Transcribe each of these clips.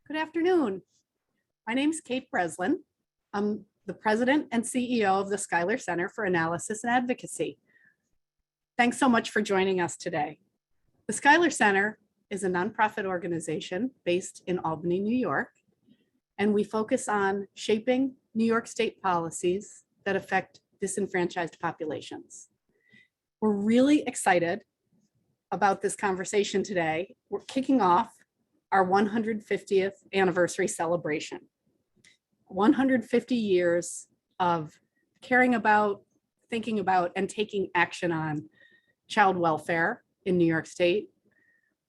Good afternoon. My name is Kate Breslin. I'm the president and CEO of the Schuyler Center for Analysis and Advocacy. Thanks so much for joining us today. The Schuyler Center is a nonprofit organization based in Albany, New York, and we focus on shaping New York State policies that affect disenfranchised populations. We're really excited about this conversation today. We're kicking off our 150th anniversary celebration. 150 years of caring about, thinking about, and taking action on child welfare in New York State.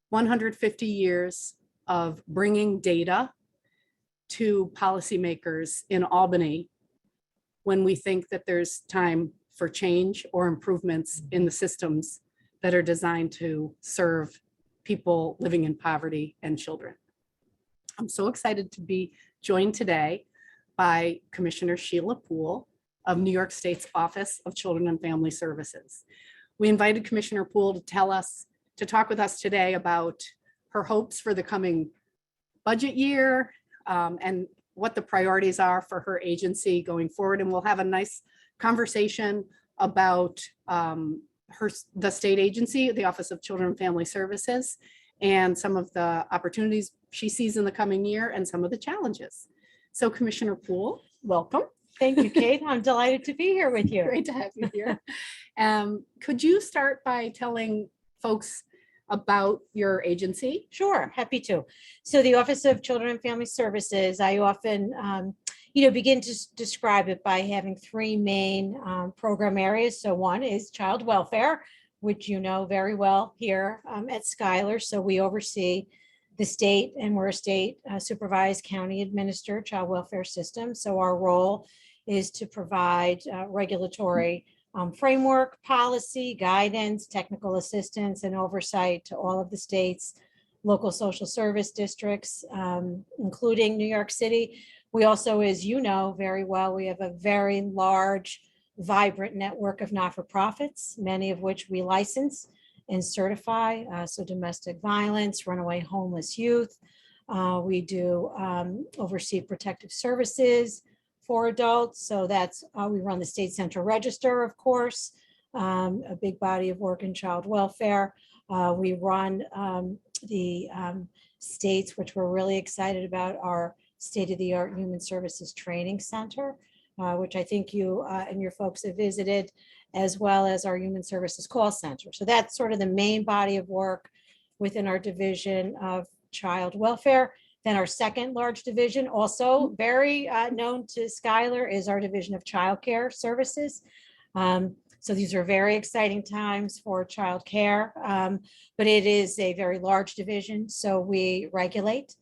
150 years of bringing data to policymakers in Albany when we think that there's time for change or improvements in the systems that are designed to serve people living in poverty and children. I'm so excited to be joined today by Commissioner Sheila Poole of New York State's Office of Children and Family Services. We invited Commissioner Poole to talk with us today about her hopes for the coming budget year and what the priorities are for her agency going forward. And we'll have a nice conversation about the state agency, the Office of Children and Family Services, and some of the opportunities she sees in the coming year and some of the challenges. So Commissioner Poole, welcome. Thank you, Kate. I'm delighted to be here with you. Great to have you here. Could you start by telling folks about your agency? Sure, happy to. So the Office of Children and Family Services, I often begin to describe it by having three main program areas. So one is child welfare, which you know very well here at Schuyler. So we oversee the state, and we're a state supervised county administered child welfare system. So our role is to provide regulatory framework, policy, guidance, technical assistance, and oversight to all of the state's local social service districts, including New York City. We also, as you know very well, we have a very large, vibrant network of not-for-profits, many of which we license and certify. So domestic violence, runaway homeless youth. We do oversee protective services for adults. So that's, we run the State Central Register, of course, a big body of work in child welfare. We run the states, which we're really excited about, our state-of-the-art Human Services Training Center, which I think you and your folks have visited, as well as our Human Services Call Center. So that's sort of the main body of work within our division of child welfare. Then our second large division, also very known to Schuyler, is our division of childcare services. So these are very exciting times for childcare, but it is a very large division. So we regulate.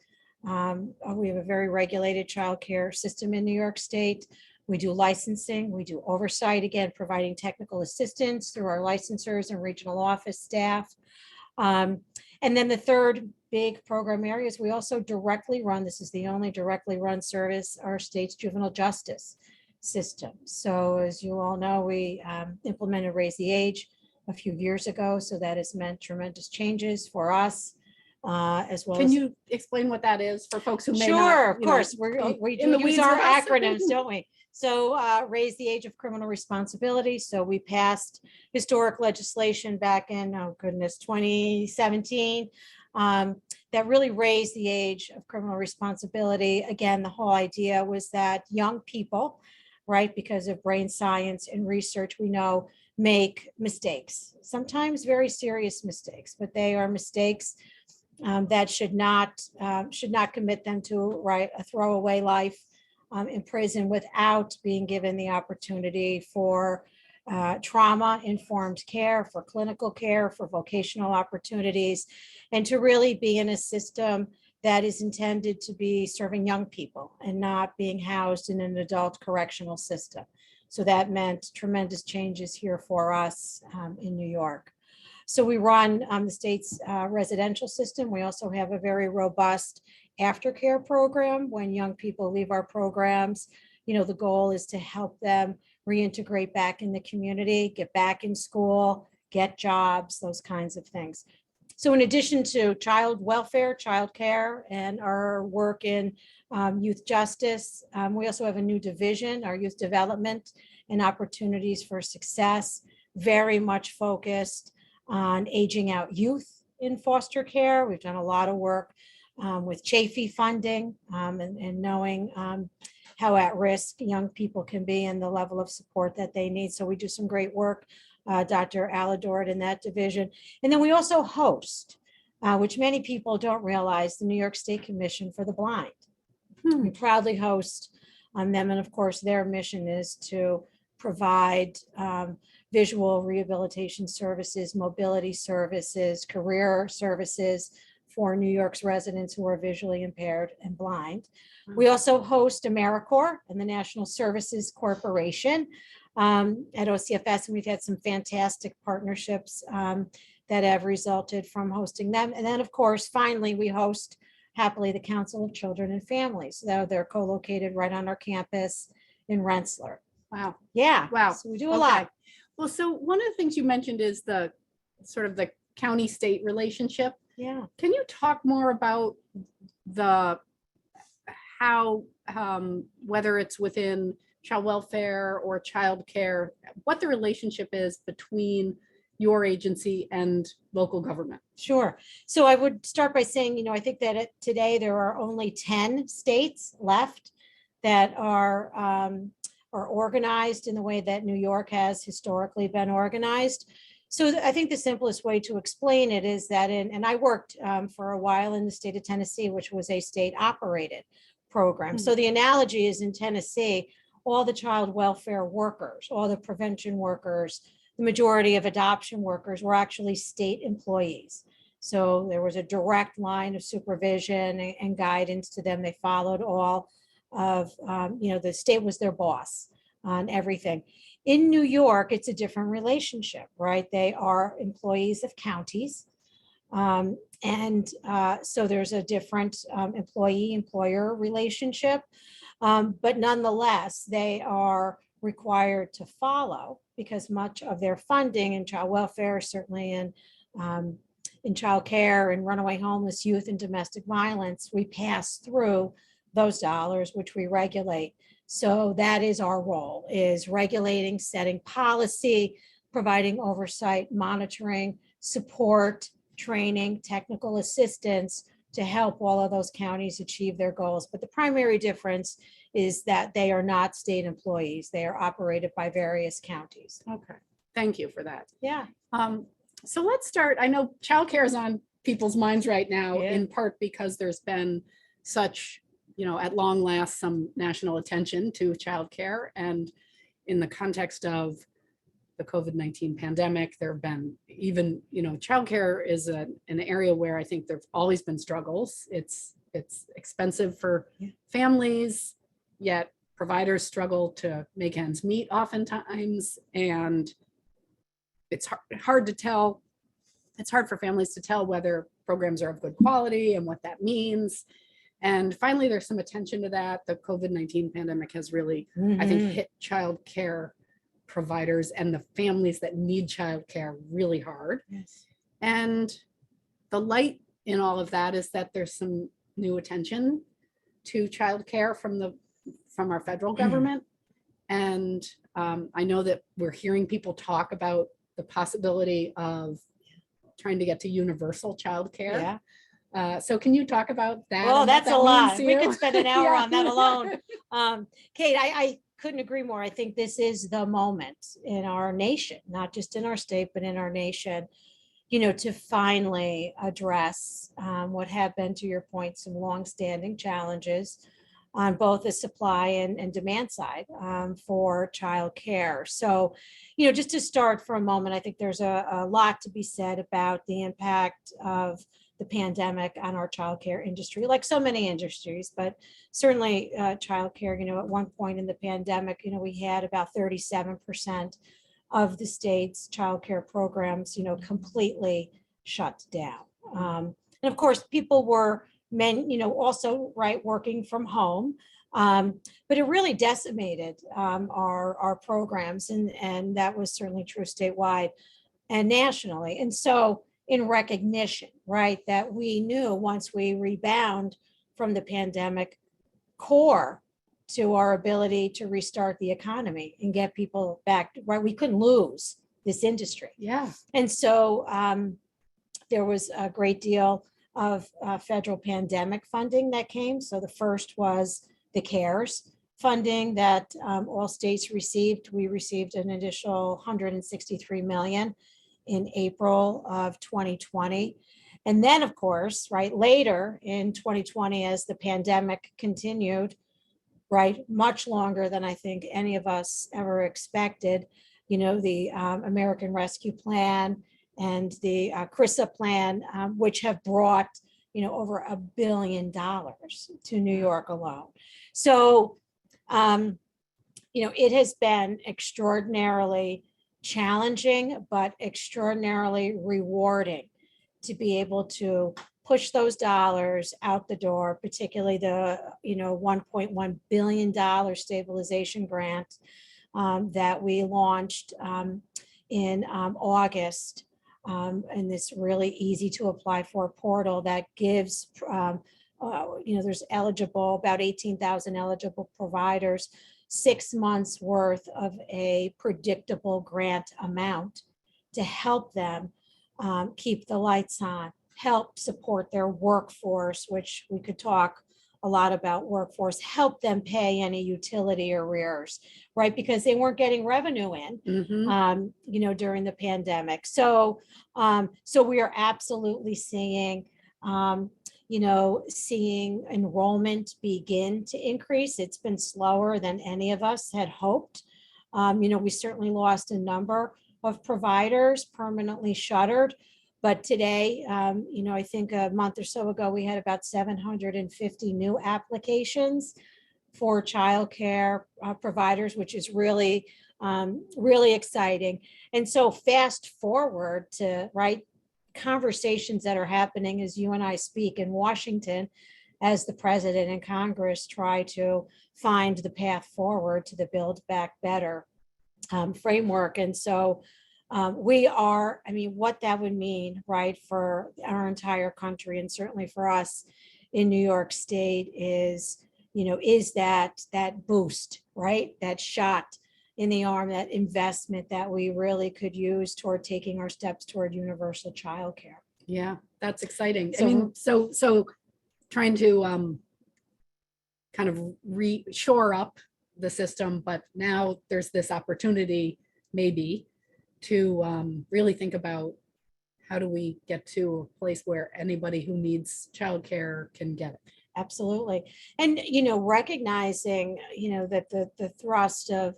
We have a very regulated childcare system in New York State. We do licensing, we do oversight, again, providing technical assistance through our licensors and regional office staff. And then the third big program area is we also directly run, this is the only directly run service, our state's juvenile justice system. So as you all know, we implemented Raise the Age a few years ago. So that has meant tremendous changes for us. As well. Can you explain what that is for folks who may not? Sure, of course. We do use our acronyms, don't we? So Raise the Age of Criminal Responsibility. So we passed historic legislation back in, 2017, that really raised the age of criminal responsibility. Again, the whole idea was that young people, right, because of brain science and research, we know make mistakes, sometimes very serious mistakes, but they are mistakes that should not commit them to a throwaway life in prison without being given the opportunity for trauma-informed care, for clinical care, for vocational opportunities, and to really be in a system that is intended to be serving young people and not being housed in an adult correctional system. So that meant tremendous changes here for us in New York. So we run the state's residential system. We also have a very robust aftercare program. When young people leave our programs, the goal is to help them reintegrate back in the community, get back in school, get jobs, those kinds of things. So in addition to child welfare, childcare, and our work in youth justice, we also have a new division, our youth development and opportunities for success, very much focused on aging out youth in foster care. We've done a lot of work with Chafee funding and knowing how at risk young people can be and the level of support that they need. So we do some great work, Dr. Aladort in that division. And then we also host, which many people don't realize, the New York State Commission for the Blind. We proudly host them. And of course, their mission is to provide visual rehabilitation services, mobility services, career services for New York's residents who are visually impaired and blind. We also host AmeriCorps and the National Services Corporation at OCFS, and we've had some fantastic partnerships that have resulted from hosting them. And then, of course, finally, we host happily the Council of Children and Families. So they're co-located right on our campus in Rensselaer. Wow. Yeah. Wow. So we do a lot. Well, so one of the things you mentioned is the sort of the county-state relationship. Yeah. Can you talk more about how whether it's within child welfare or child care, what the relationship is between your agency and local government? Sure. So I would start by saying, I think that today there are only 10 states left that are organized in the way that New York has historically been organized. So I think the simplest way to explain it is that and I worked for a while in the state of Tennessee, which was a state operated program. So the analogy is in Tennessee, all the child welfare workers, all the prevention workers, the majority of adoption workers were actually state employees. So there was a direct line of supervision and guidance to them. They followed all of, the state was their boss on everything. In New York, it's a different relationship, right? They are employees of counties. So there's a different employee-employer relationship. But nonetheless, they are required to follow because much of their funding in child welfare, certainly in child care and runaway homeless youth and domestic violence, we pass through those dollars, which we regulate. So that is our role, is regulating, setting policy, providing oversight, monitoring, support, training, technical assistance to help all of those counties achieve their goals. But the primary difference is that they are not state employees. They are operated by various counties. Okay, thank you for that. Yeah. So let's start. I know childcare is on people's minds right now, in part because there's been such, at long last, some national attention to childcare. And in the context of the COVID-19 pandemic, there have been even, childcare is an area where I think there've always been struggles. It's expensive for families, yet providers struggle to make ends meet oftentimes. And it's hard to tell. It's hard for families to tell whether programs are of good quality and what that means. And finally, there's some attention to that. The COVID-19 pandemic has really, I think, hit childcare providers and the families that need childcare really hard. Yes. And the light in all of that is that there's some new attention to childcare from our federal government. And I know that we're hearing people talk about the possibility of trying to get to universal childcare. Yeah. So can you talk about that? Oh, that's a lot. We could spend an hour Yeah. on that alone. Kate, I couldn't agree more. I think this is the moment in our nation, not just in our state, but in our nation, to finally address what have been, to your point, some longstanding challenges on both the supply and demand side for childcare. So, just to start for a moment, I think there's a lot to be said about the impact of the pandemic on our childcare industry, like so many industries, but certainly childcare, at one point in the pandemic, we had about 37% of the state's childcare programs, completely shut down. And of course, people were also working from home, but it really decimated our programs, and that was certainly true statewide and nationally. And so, in recognition, right? That we knew once we rebound from the pandemic, core to our ability to restart the economy and get people back, right? We couldn't lose this industry. Yeah. And so there was a great deal of federal pandemic funding that came. So the first was the CARES funding that all states received. We received an additional 163 million in April of 2020. And then, of course, right, later in 2020, as the pandemic continued, right, much longer than I think any of us ever expected, you know, the American Rescue Plan and the CRISA plan, which have brought, you know, over $1 billion to New York alone. So, you know, it has been extraordinarily challenging, but extraordinarily rewarding to be able to push those dollars out the door, particularly the, you know, $1.1 billion stabilization grant that we launched in August. And this really easy to apply for portal that gives, you know, there's eligible, about 18,000 eligible providers, 6 months worth of a predictable grant amount to help them keep the lights on, help support their workforce, which we could talk a lot about workforce, help them pay any utility arrears, right? Because they weren't getting revenue in, you know, during the pandemic. So, so we are absolutely seeing, you know, seeing enrollment begin to increase. It's been slower than any of us had hoped. You know, we certainly lost a number of providers permanently shuttered. But today, you know, I think a month or so ago, we had about 750 new applications for childcare providers, which is really, really exciting. And so fast forward to, right, conversations that are happening as you and I speak in Washington, as the president and Congress try to find the path forward to the Build Back Better framework. And so we are, I mean, what that would mean, right, for our entire country and certainly for us in New York State is, you know, is that boost, right, that shot in the arm, that investment that we really could use toward taking our steps toward universal childcare. Yeah, that's exciting. So- I mean, so trying to kind of shore up the system, but now there's this opportunity maybe to really think about how do we get to a place where anybody who needs childcare can get it. Absolutely. And, you know, recognizing, you know, that the thrust of,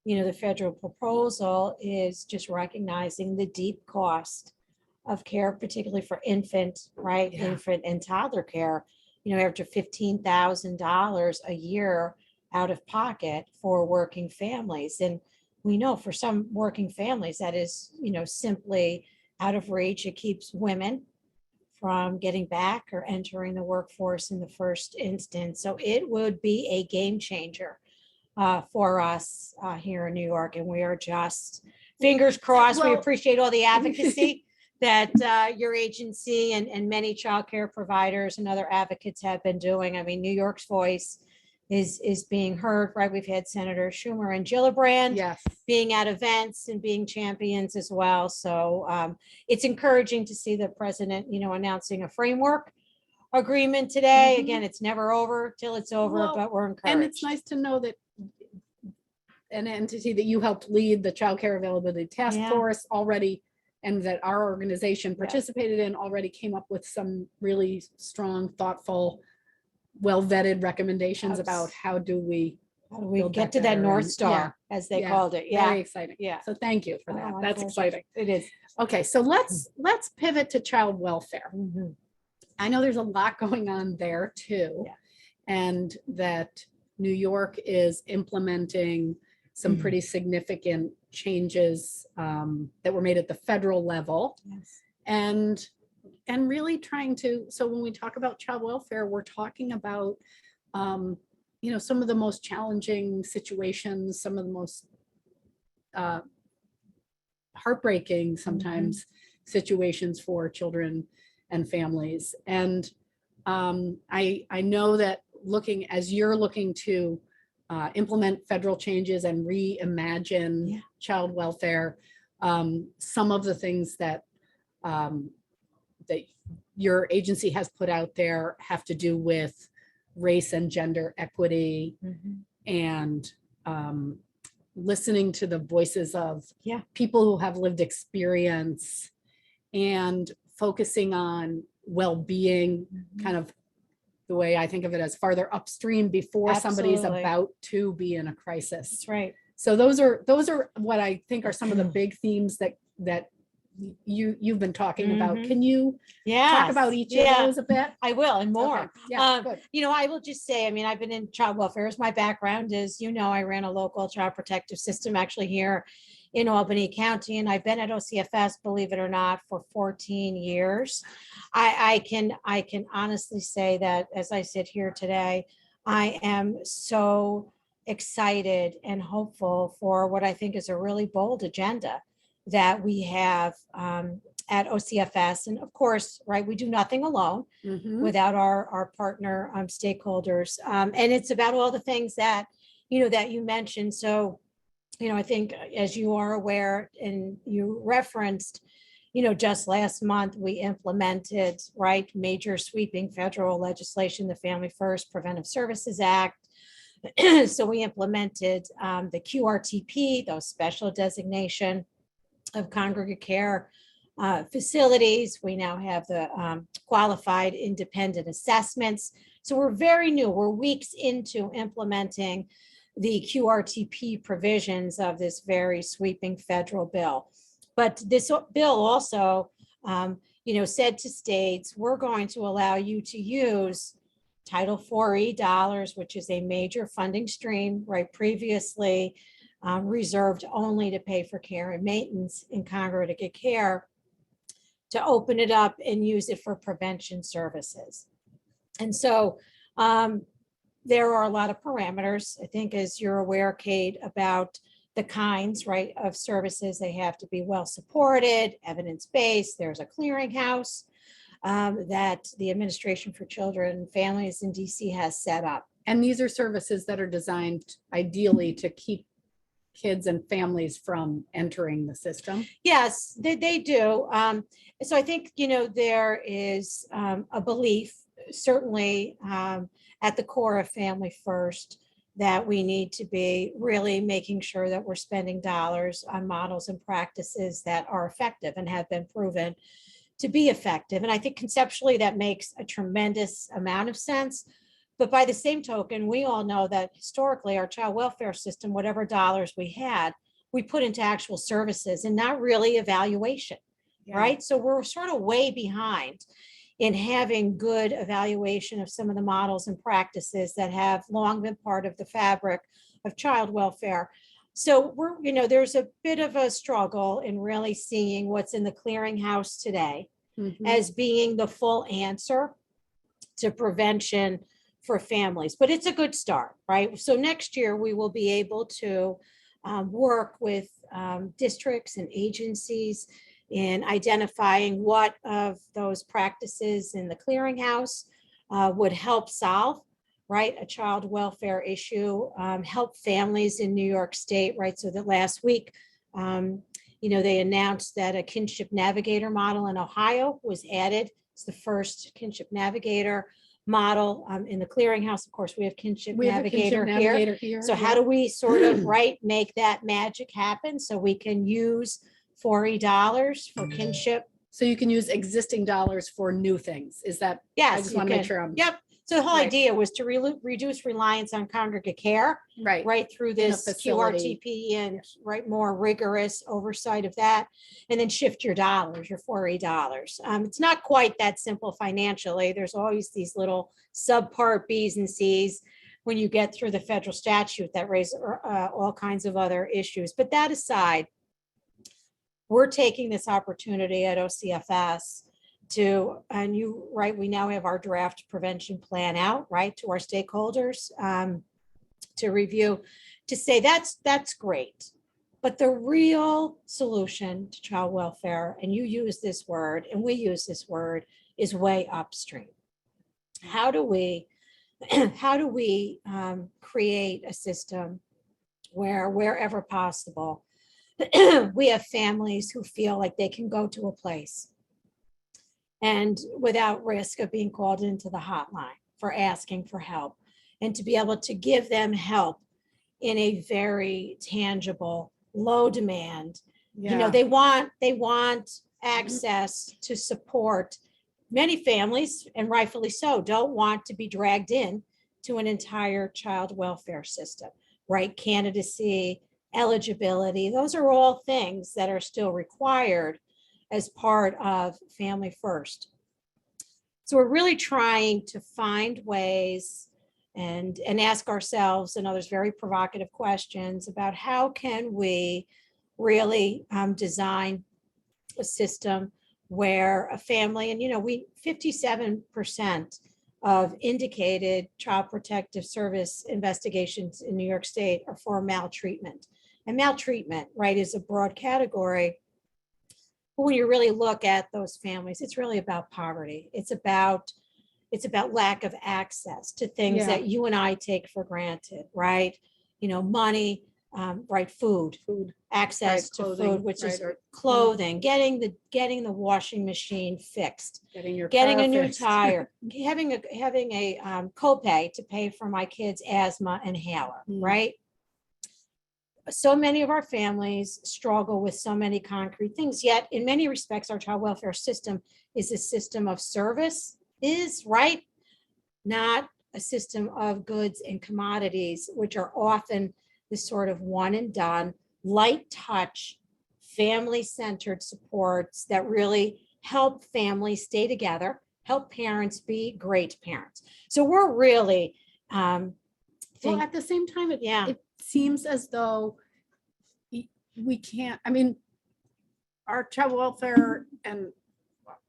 you know, the federal proposal is just recognizing the deep cost of care, particularly for infant, right, Yeah. infant and toddler care, you know, after $15,000 a year out of pocket for working families. And we know for some working families that is, you know, simply out of reach. It keeps women from getting back or entering the workforce in the first instance. So it would be a game changer for us here in New York. And we are just fingers crossed. We Well- appreciate all the advocacy that your agency and many childcare providers and other advocates have been doing. I mean, New York's voice is being heard, right? We've had Senator Schumer and Gillibrand Yes. being at events and being champions as well. So it's encouraging to see the president, you know, announcing a framework agreement today. Mhm. Again, it's never over till it's over, Well, but we're encouraged. And it's nice to know that an entity that you helped lead, the Child Care Availability Task Yeah. Force already, and that our organization participated in, already came up with some really strong, thoughtful, well-vetted recommendations about how do we How do we build get back to that better North and- Star, as they yeah, called it? Very Yeah, exciting. yeah. So thank you for that. Oh, my That's pleasure. exciting. It is. Okay, so let's pivot to child welfare. Mhm. I know there's a lot going on there too. Yeah. And that New York is implementing some pretty significant changes that were made at the federal level. Yes. And really trying to, so when we talk about child welfare, we're talking about, you know, some of the most challenging situations, some of the most heartbreaking sometimes situations for children and families. And I know that as you're looking to implement federal changes and reimagine child welfare, some of the things that that your agency has put out there have to do with race and gender equity, and listening to the voices of people who have lived experience, and focusing on well-being, kind of the way I think of it, as farther upstream before somebody's about to be in a crisis. That's right. So those are what I think are some of the big themes that you've been talking about. Can you talk about each of those a bit? I will, and more. Okay. Yeah, good. I will just say, I mean, I've been in child welfare. As my background is, I ran a local child protective system actually here in Albany County, and I've been at OCFS, believe it or not, for 14 years. I can honestly say that as I sit here today, I am so excited and hopeful for what I think is a really bold agenda that we have at OCFS. And of course, right, we do nothing alone without our partner stakeholders. And it's about all the things that, that you mentioned. So, I think as you are aware and you referenced, just last month, we implemented, right, major sweeping federal legislation, the Family First Preventive Services Act. So we implemented the QRTP, those special designation of congregate care facilities. We now have the qualified independent assessments. So we're very new. We're weeks into implementing the QRTP provisions of this very sweeping federal bill. But this bill also, said to states, we're going to allow you to use Title IV dollars, which is a major funding stream, right, previously reserved only to pay for care and maintenance in congregate care, to open it up and use it for prevention services. And so there are a lot of parameters, I think, as you're aware, Kate, about the kinds, right, of services. They have to be well supported, evidence-based. There's a clearinghouse that the Administration for Children and Families in DC has set up. And these are services that are designed ideally to keep kids and families from entering the system. Yes, they do. So I think, there is a belief, certainly at the core of Family First, that we need to be really making sure that we're spending dollars on models and practices that are effective and have been proven to be effective. And I think conceptually that makes a tremendous amount of sense. But by the same token, we all know that historically our child welfare system, whatever dollars we had, we put into actual services and not really evaluation, right? So we're sort of way behind in having good evaluation of some of the models and practices that have long been part of the fabric of child welfare. So there's a bit of a struggle in really seeing what's in the clearinghouse today as being the full answer to prevention for families, but it's a good start, right? So next year we will be able to work with districts and agencies in identifying what of those practices in the clearinghouse would help solve, right, a child welfare issue, help families in New York State, right? So that last week, they announced that a Kinship Navigator model in Ohio was added. It's the first Kinship Navigator model in the clearinghouse. Of course, we have Kinship Navigator here. So how do we sort of, right, make that magic happen so we can use $40 for kinship? So you can use existing dollars for new things. Is that? Yes. I just want to make sure Yep. So the whole idea was to reduce reliance on congregate care, right, through this QRTP and right, more rigorous oversight of that, and then shift your dollars, your $40. It's not quite that simple financially. There's always these little subpart B's and C's when you get through the federal statute that raise all kinds of other issues. But that aside, we're taking this opportunity at OCFS we now have our draft prevention plan out, right, to our stakeholders to review, to say that's great. But the real solution to child welfare, and you use this word and we use this word, is way upstream. How do we create a system where, wherever possible, we have families who feel like they can go to a place and without risk of being called into the hotline for asking for help, and to be able to give them help in a very tangible, low demand. You know, they want access to support. Many families, and rightfully so, don't want to be dragged in to an entire child welfare system, right? Candidacy, eligibility, those are all things that are still required as part of Family First. So we're really trying to find ways and ask ourselves and others very provocative questions about how can we really design a system where a family, and 57% of indicated child protective service investigations in New York State are for maltreatment. And maltreatment, right, is a broad category. But when you really look at those families, it's really about poverty. It's about lack of access to things that you and I take for granted, right? Money, right, food, access to clothing, food, which is clothing, getting the washing machine fixed, getting a new fixed. tire, having a copay to pay for my kids' asthma inhaler, right? So many of our families struggle with so many concrete things, yet in many respects, our child welfare system is a system of service, right? Not a system of goods and commodities, which are often the sort of one and done, light touch, family-centered supports that really help families stay together, help parents be great parents. So we're really, Well, at the same time, it seems as though we can't, our child welfare and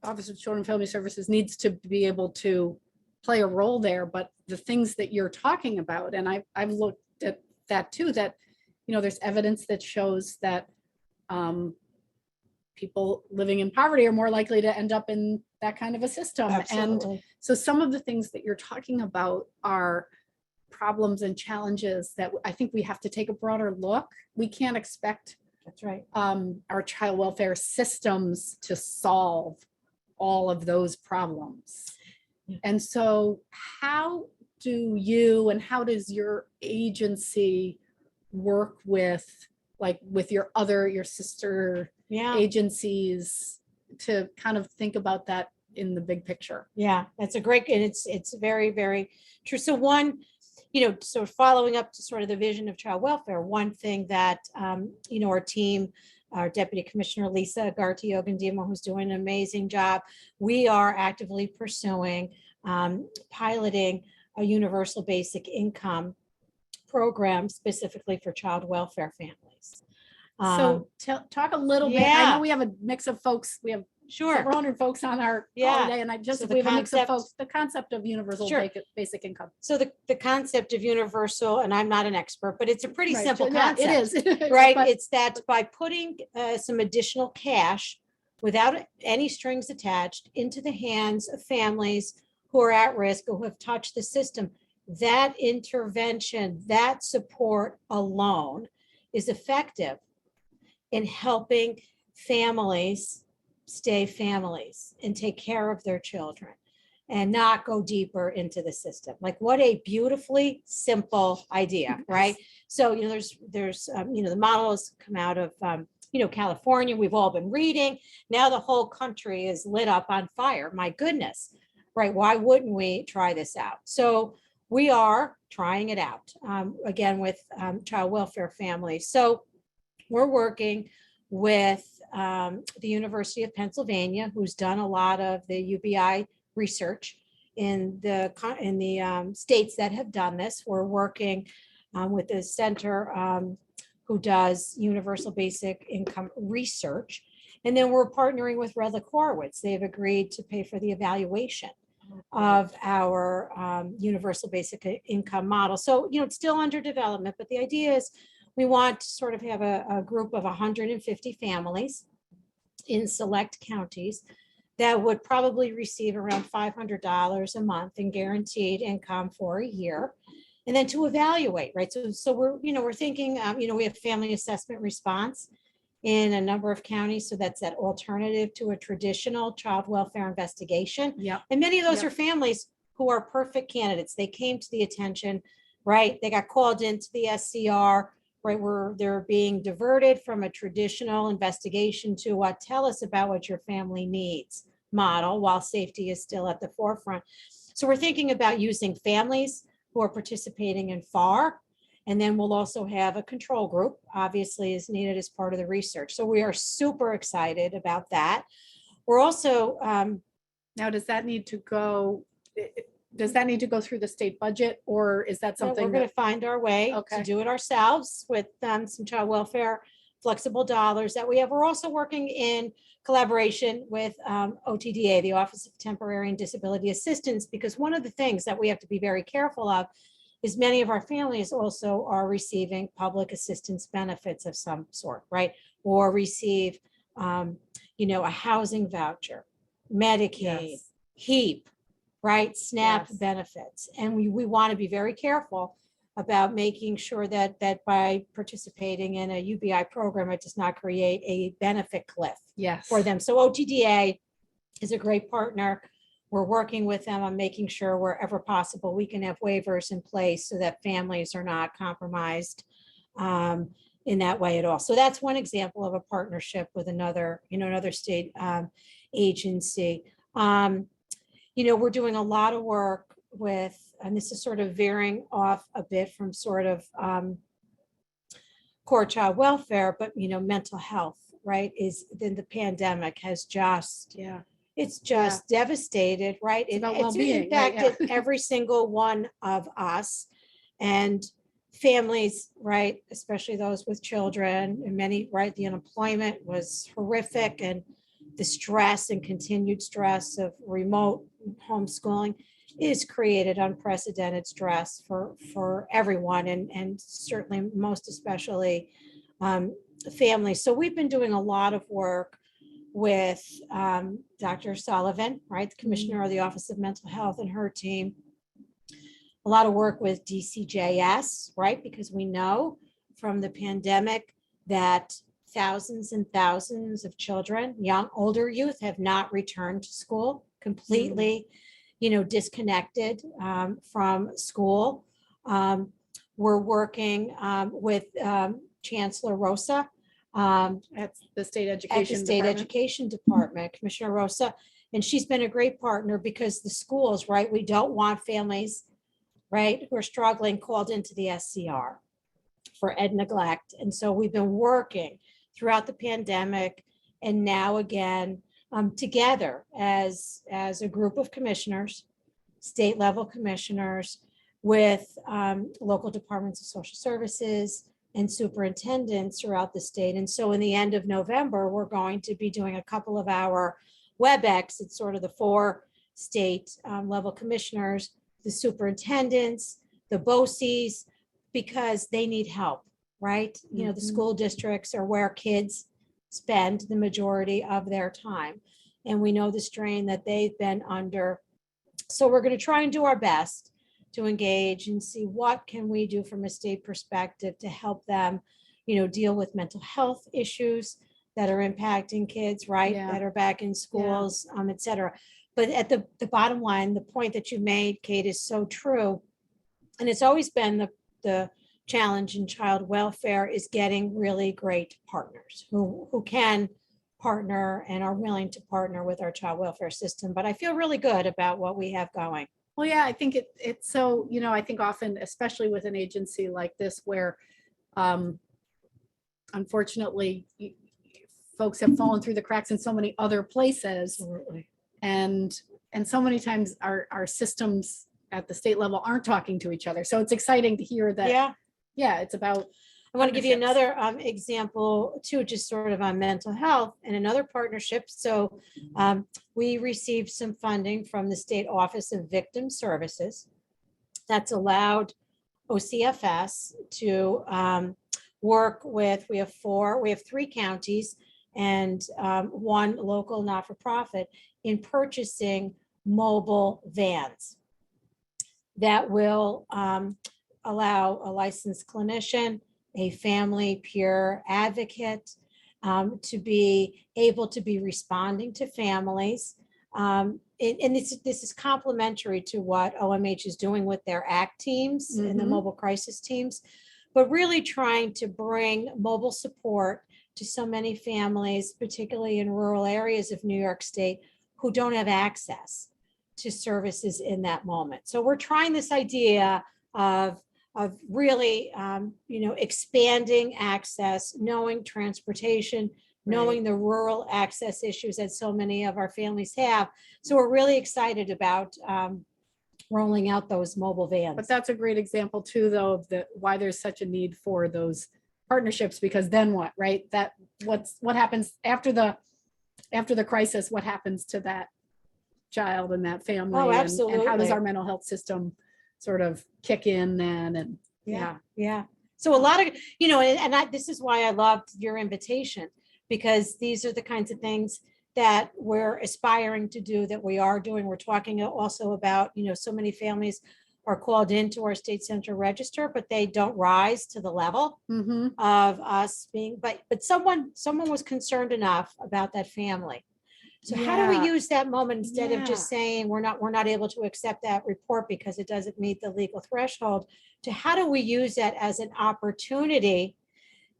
Office of Children and Family Services needs to be able to play a role there, but the things that you're talking about, and I've looked at that too, that, there's evidence that shows that people living in poverty are more likely to end up in that kind of a system. Absolutely. And so some of the things that you're talking about are problems and challenges that I think we have to take a broader look. We can't expect That's right. Our child welfare systems to solve all of those problems. And so how do you and how does your agency work with your sister agencies to kind of think about that in the big picture? Yeah, that's a great, and it's very, very true. So one, so following up to sort of the vision of child welfare, one thing that, our team, our Deputy Commissioner Lisa Agarty-Ogundima, who's doing an amazing job, we are actively pursuing piloting a universal basic income program specifically for child welfare families. So talk a little bit. I know we have a mix of folks. We have several hundred folks on our call today, and we have a mix of folks. The concept of universal basic income. So the concept of universal, and I'm not an expert, but it's a pretty simple concept. It is. Right. It's that by putting some additional cash without any strings attached into the hands of families who are at risk, who have touched the system, that intervention, that support alone is effective in helping families stay families and take care of their children and not go deeper into the system. Like, what a beautifully simple idea, right? So, there's the model has come out of, California. We've all been reading. Now the whole country is lit up on fire. My goodness, right? Why wouldn't we try this out? So we are trying it out, again, with child welfare families. So we're working with the University of Pennsylvania, who's done a lot of the UBI research in the states that have done this. We're working with the center who does universal basic income research. And then we're partnering with Redlich Horowitz. They've agreed to pay for the evaluation of our universal basic income model. So, it's still under development, but the idea is We want to sort of have a group of 150 families in select counties that would probably receive around $500 a month in guaranteed income for a year. And then to evaluate, right? So we're thinking, we have family assessment response in a number of counties. So that's that alternative to a traditional child welfare investigation. Yeah. And many of those Yep. are families who are perfect candidates. They came to the attention, right? They got called into the SCR, right? Where they're being diverted from a traditional investigation to what, tell us about what your family needs model, while safety is still at the forefront. So we're thinking about using families who are participating in FAR. And then we'll also have a control group, obviously is needed as part of the research. So we are super excited about that. We're also, Now, does that need to go through the state budget, or is that we're something going that, to find our way Okay. to do it ourselves with some child welfare flexible dollars that we have. We're also working in collaboration with OTDA, the Office of Temporary and Disability Assistance, because one of the things that we have to be very careful of is many of our families also are receiving public assistance benefits of some sort, right? Or receive, a housing voucher, Medicaid, Yes. HEAP, right? SNAP Yes. benefits. And we want to be very careful about making sure that by participating in a UBI program, it does not create a benefit cliff Yes. for them. So OTDA is a great partner. We're working with them on making sure wherever possible, we can have waivers in place so that families are not compromised in that way at all. So that's one example of a partnership with another state agency. We're doing a lot of work with, and this is sort of veering off a bit from sort of core child welfare, but mental health, right? Is then the pandemic has just, Yeah. it's just devastated, right? It's about It's well-being, right? Yeah. impacted every single one of us and families, right? Especially those with children and many, right? The unemployment was horrific, and the stress and continued stress of remote homeschooling is created unprecedented stress for everyone, and certainly most especially families. So we've been doing a lot of work with Dr. Sullivan, right, the Commissioner of the Office of Mental Health, and her team. A lot of work with DCJS, right, because we know from the pandemic that thousands and thousands of children, older youth, have not returned to school, completely, disconnected from school. We're working with Chancellor Rosa At the state education department, Commissioner Rosa, and she's been a great partner because the schools, right, we don't want families, right, who are struggling called into the SCR for ed neglect. And so we've been working throughout the pandemic and now again together as a group of commissioners, state level commissioners, with local departments of social services and superintendents throughout the state. And so in the end of November, we're going to be doing a couple of our WebEx. It's sort of the 4 state level commissioners, the superintendents, the BOCES, because they need help, right? The school districts are where kids spend the majority of their time. And we know the strain that they've been under. So we're going to try and do our best to engage and see what can we do from a state perspective to help them, deal with mental health issues that are impacting kids, right? Yeah. That are back in schools, et cetera. But at the bottom line, the point that you made, Kate, is so true. And it's always been the challenge in child welfare is getting really great partners who can partner and are willing to partner with our child welfare system. But I feel really good about what we have going. Well, yeah, I think it's so, I think often, especially with an agency like this, where unfortunately folks have fallen through the cracks in so many other places. Absolutely. And so many times our systems at the state level aren't talking to each other. So it's exciting to hear that. Yeah. It's about. I want to give you another example too, just sort of on mental health and another partnership. So we received some funding from the State Office of Victim Services that's allowed OCFS to work with, we have three counties and one local not-for-profit in purchasing mobile vans that will allow a licensed clinician, a family peer advocate, to be able to be responding to families. And this is complementary to what OMH is doing with their ACT teams and the Mhm. mobile crisis teams, but really trying to bring mobile support to so many families, particularly in rural areas of New York State, who don't have access to services in that moment. So we're trying this idea of really, expanding access, knowing transportation, knowing the rural access issues that so many of our families have. So we're really excited about rolling out those mobile vans. But that's a great example too, though, of why there's such a need for those partnerships, because then what, right? What happens after the crisis? What happens to that child and that family? Oh, And how absolutely. does our mental health system sort of kick in then? And Yeah. So a lot of, this is why I loved your invitation, because these are the kinds of things that we're aspiring to do, that we are doing. We're talking also about, so many families are called into our state central register, but they don't rise to the level Mhm. of us being, but someone was concerned enough about that family. So how do we Yeah. use that moment instead of just Yeah. saying we're not able to accept that report because it doesn't meet the legal threshold, to how do we use that as an opportunity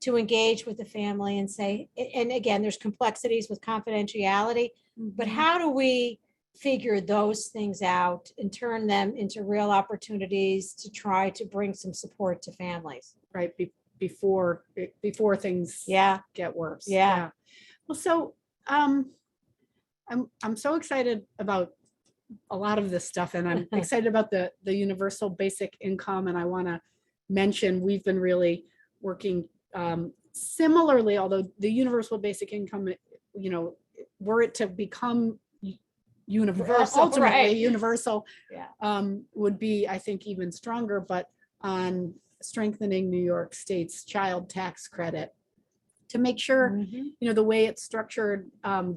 to engage with the family and say, and again, there's complexities with confidentiality, but Mhm. how do we figure those things out and turn them into real opportunities to try to bring some support to families? Right. Before things Yeah. get worse. Yeah. Well, so I'm so excited about a lot of this stuff, and I'm excited about the universal basic income. And I want to mention we've been really working similarly, although the universal basic income, were it to become Universal, ultimately right. universal, Yeah. would be, I think, even stronger, but on strengthening New York State's child tax credit to make sure, Mhm. the way it's structured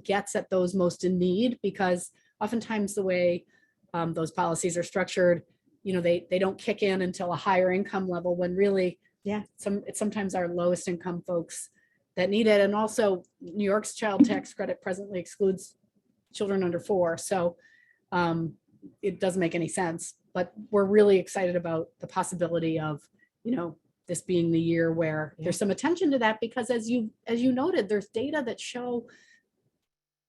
gets at those most in need, because oftentimes the way those policies are structured, they don't kick in until a higher income level, when really it's sometimes our lowest income folks that need it. And also New York's child tax credit presently excludes children under 4. So it doesn't make any sense, but we're really excited about the possibility of, this being the year where there's some attention to that, because as you noted, there's data that show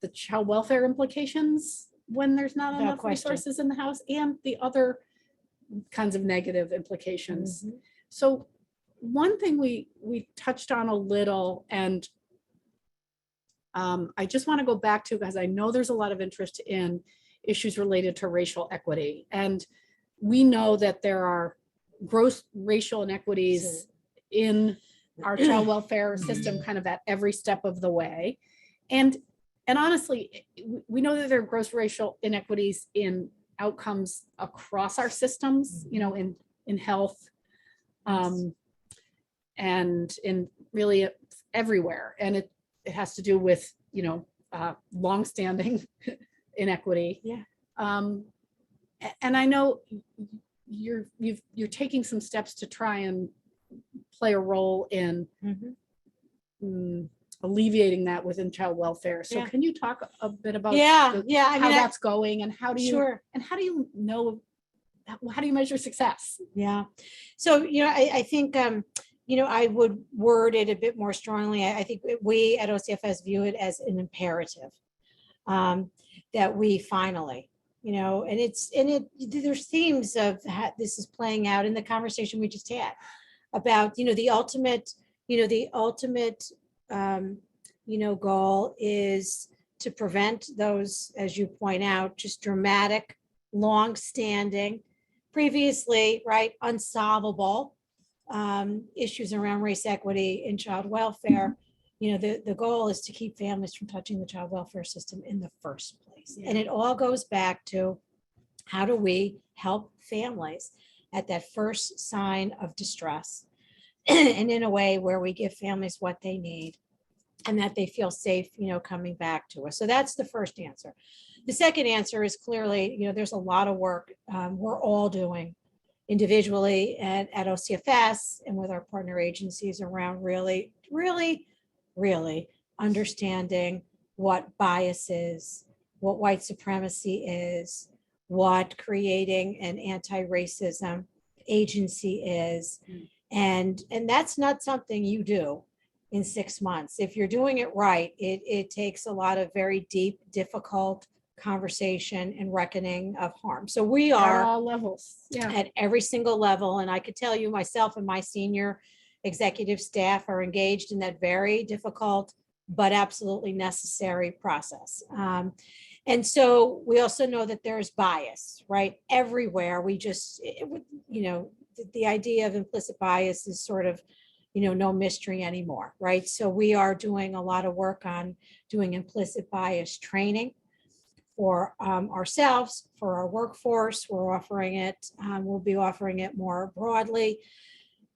the child welfare implications when there's not Without enough question. resources in the house, and the other kinds of negative implications. Mhm. So one thing we touched on a little, and I just want to go back to, because I know there's a lot of interest in issues related to racial equity. And we know that there are gross racial inequities in our child welfare system kind of at every step of the way. And honestly, we know that there are gross racial inequities in outcomes across our systems, in health, and in really everywhere. And it has to do with, longstanding inequity. Yeah. And I know you're taking some steps to try and play a role in alleviating that within child welfare. So can you talk a bit about how that's going, and how do you know, how do you measure success? Yeah. So, I think, I would word it a bit more strongly. I think we at OCFS view it as an imperative that we finally, and there's themes of how this is playing out in the conversation we just had about, the ultimate goal is to prevent those, as you point out, just dramatic, long-standing, previously, unsolvable issues around race equity in child welfare. The goal is to keep families from touching the child welfare system in the first place. And it all goes back to, how do we help families at that first sign of distress and in a way where we give families what they need and that they feel safe, coming back to us. So that's the first answer. The second answer is clearly, there's a lot of work we're all doing individually and at OCFS and with our partner agencies around really, really, really understanding what bias is, what white supremacy is, what creating an anti-racism agency is. And that's not something you do in 6 months. If you're doing it right, it takes a lot of very deep, difficult conversation and reckoning of harm. So we At are all levels. Yeah. at every single level. And I could tell you myself and my senior executive staff are engaged in that very difficult, but absolutely necessary process. And so we also know that there's bias, right? Everywhere. The idea of implicit bias is sort of, no mystery anymore, right? So we are doing a lot of work on doing implicit bias training for ourselves, for our workforce. We're offering it, we'll be offering it more broadly.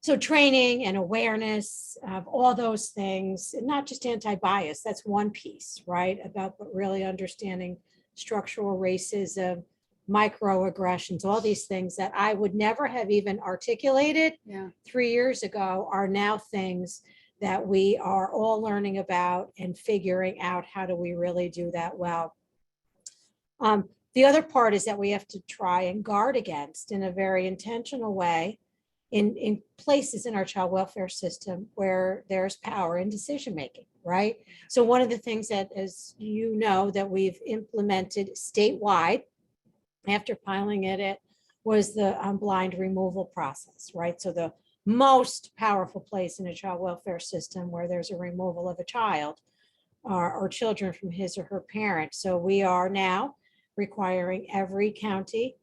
So training and awareness of all those things, and not just anti-bias, that's one piece, right? But really understanding structural racism, microaggressions, all these things that I would never have even articulated 3 years ago are now things that we are all learning about and figuring out how do we really do that well. The other part is that we have to try and guard against in a very intentional way in places in our child welfare system where there's power in decision making, right? So one of the things that, as you know, that we've implemented statewide after piloting it was the blind removal process, right? So the most powerful place in a child welfare system where there's a removal of a child or children from his or her parent. So we are now requiring every county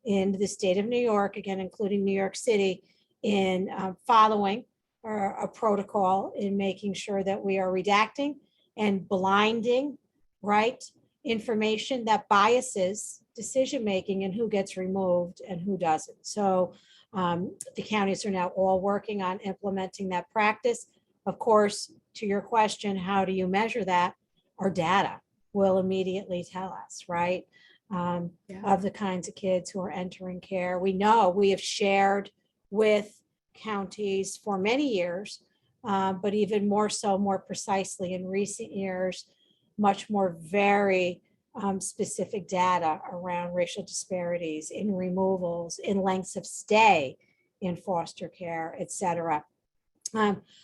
in the state of New York, again, including New York City, in following a protocol in making sure that we are redacting and blinding, right, information that biases decision-making and who gets removed and who doesn't. So the counties are now all working on implementing that practice. Of course, to your question, how do you measure that? Our data will immediately tell us, right? Of the kinds of kids who are entering care. We know we have shared with counties for many years, but even more so, more precisely in recent years, much more very specific data around racial disparities in removals, in lengths of stay in foster care, et cetera.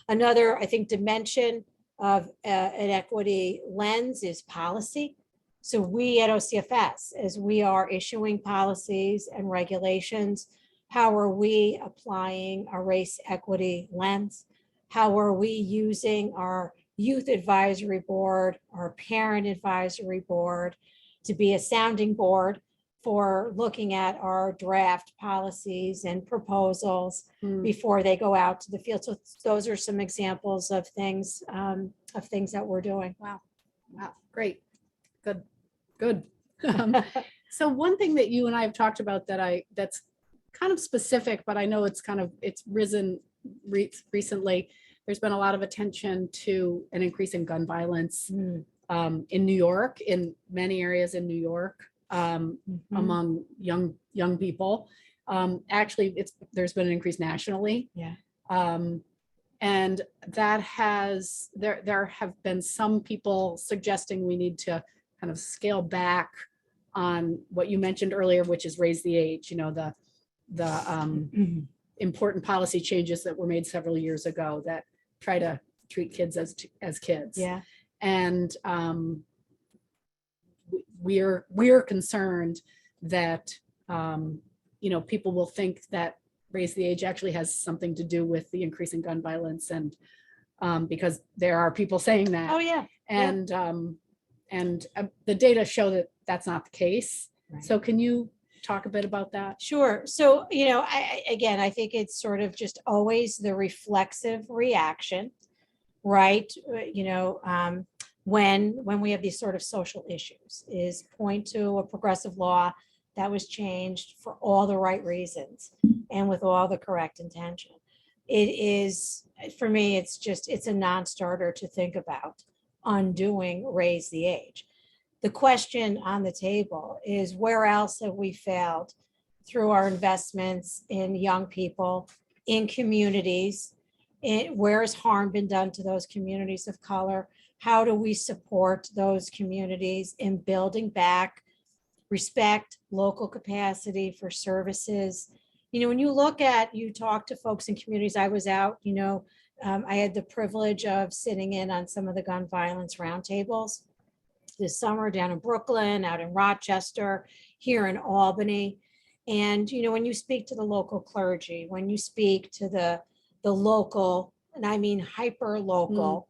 Another, I think, dimension of an equity lens is policy. So we at OCFS, as we are issuing policies and regulations, how are we applying a race equity lens? How are we using our youth advisory board, our parent advisory board to be a sounding board for looking at our draft policies and proposals before they go out to the field? So those are some examples of things that we're doing. Wow, great, good. So one thing that you and I have talked about that's kind of specific, but I know it's risen recently. There's been a lot of attention to an increase in gun violence in New York, in many areas in New York, among young people. Actually, there's been an increase nationally. Yeah. And that there have been some people suggesting we need to kind of scale back on what you mentioned earlier, which is raise the age, the important policy changes that were made several years ago that try to treat kids as kids. Yeah. And we're concerned that people will think that raise the age actually has something to do with the increase in gun violence, and because there are people saying that. Oh yeah. And the data show that that's not the case. Right. So can you talk a bit about that? Sure. So, I think it's sort of just always the reflexive reaction, right? When we have these sort of social issues, is point to a progressive law that was changed for all the right reasons and with all the correct intention. it is, for me, it's a non-starter to think about undoing raise the age. The question on the table is, where else have we failed through our investments in young people, in communities? Where has harm been done to those communities of color? How do we support those communities in building back respect, local capacity for services? When you talk to folks in communities, I was out, I had the privilege of sitting in on some of the gun violence roundtables this summer down in Brooklyn, out in Rochester, here in Albany. And, when you speak to the local clergy, when you speak to the local, and I mean hyper local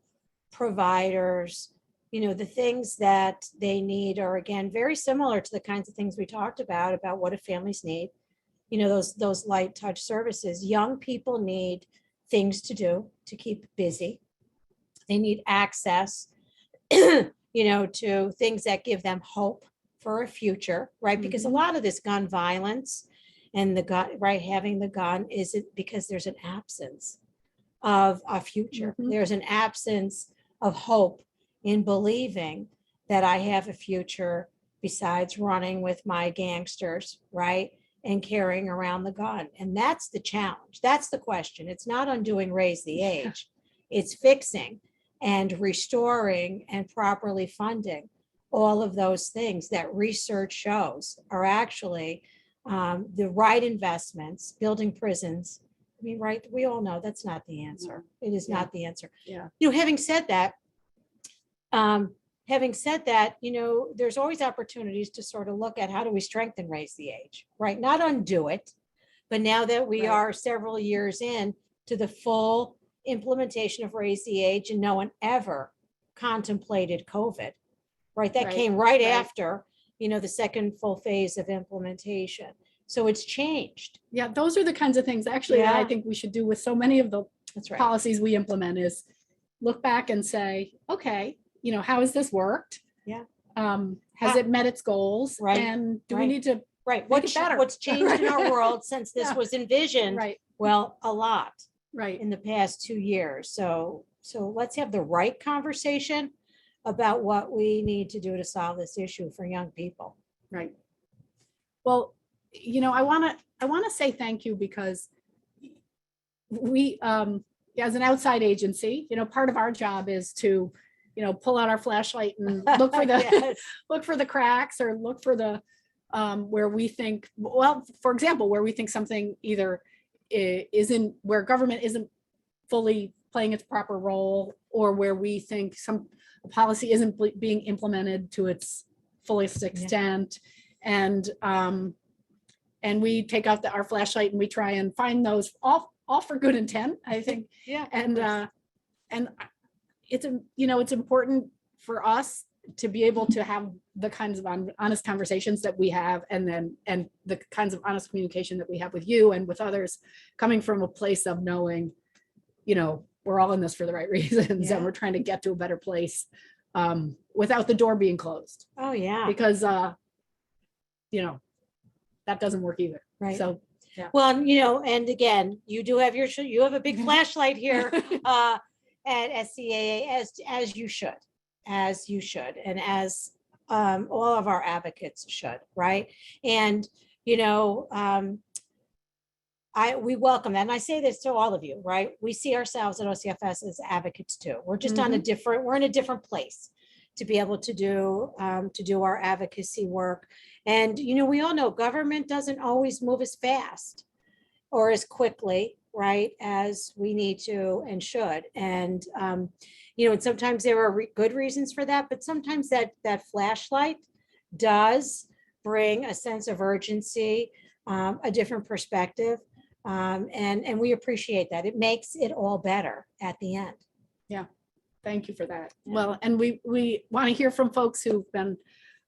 providers, the things that they need are, again, very similar to the kinds of things we talked about what do families need, those light touch services. Young people need things to do to keep busy. They need access, to things that give them hope for a future, right? Because a lot of this gun violence and the gun, right, having the gun isn't because there's an absence of a future. There's an absence of hope in believing that I have a future besides running with my gangsters, right? And carrying around the gun. And that's the challenge. That's the question. It's not undoing raise the age. It's fixing and restoring and properly funding all of those things that research shows are actually the right investments. Building prisons, I mean, right, we all know that's not the answer. It is not the answer. Having said that, there's always opportunities to sort of look at how do we strengthen raise the age, right? Not undo it, but now that we are several years in to the full implementation of raise the age, and no one ever contemplated COVID, right? That came right after, the second full phase of implementation. So it's changed. Yeah, those are the kinds of things actually that I think we should do with so many of the policies we implement, is look back and say, okay, how has this worked? Has it met its goals? Right. And do we need to what's changed in our world since this was envisioned? Well, a lot in the past 2 years. So let's have the right conversation about what we need to do to solve this issue for young people. Right. Well, I want to say thank you, because we, as an outside agency, part of our job is to, pull out our flashlight and look for the look for the cracks, or look for the where we think, well, for example, where we think something either isn't, where government isn't fully playing its proper role, or where we think some policy isn't being implemented to its fullest extent. And we take out our flashlight and we try and find those, all for good intent, I think. And it's, it's important for us to be able to have the kinds of honest conversations that we have, and the kinds of honest communication that we have with you and with others, coming from a place of knowing, we're all in this for the right reasons, and we're trying to get to a better place without the door being closed. Oh yeah. Because that doesn't work either. Right. So well, and again, you have a big flashlight here at SCAA, as you should, and as all of our advocates should, right? And we welcome that, and I say this to all of you, right? We see ourselves at OCFS as advocates too. We're just we're in a different place to be able to do our advocacy work. And we all know government doesn't always move as fast or as quickly, right, as we need to and should. And and sometimes there are good reasons for that, but sometimes that flashlight does bring a sense of urgency, a different perspective, and we appreciate that. It makes it all better at the end. Yeah, thank you for that. Well, and we want to hear from folks who've been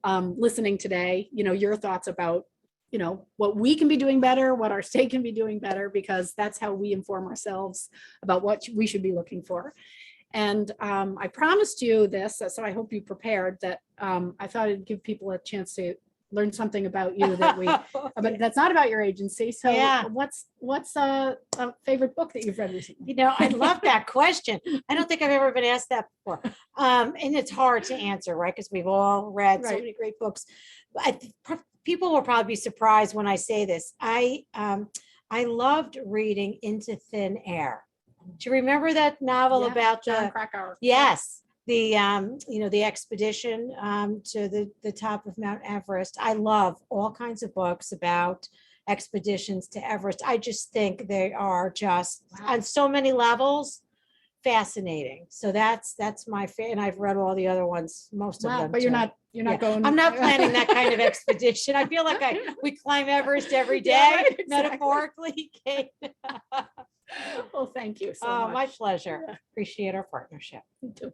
listening today, your thoughts about, what we can be doing better, what our state can be doing better, because that's how we inform ourselves about what we should be looking for. And I promised you this, so I hope you prepared that. I thought I'd give people a chance to learn something about you that we, but that's not about your agency. So Yeah. what's a favorite book that you've read recently? You know, I love that question. I don't think I've ever been asked that before. And it's hard to answer, right? Because we've all read so Right. many great books. People will probably be surprised when I say this. I loved reading Into Thin Air. Do you remember that novel Yeah, about John the, Krakauer. yes, the the expedition to the top of Mount Everest. I love all kinds of books about expeditions to Everest. I just think they are just Wow. on so many levels fascinating. So that's my favorite. And I've read all the other ones, most of Wow, them. but you're too. not Yeah. going. I'm not planning that kind of expedition. I feel like we climb Everest every day, Yeah, right, exactly. metaphorically. Kate. Well, thank you so Oh, much. my pleasure. Yeah. Appreciate our partnership. Me too.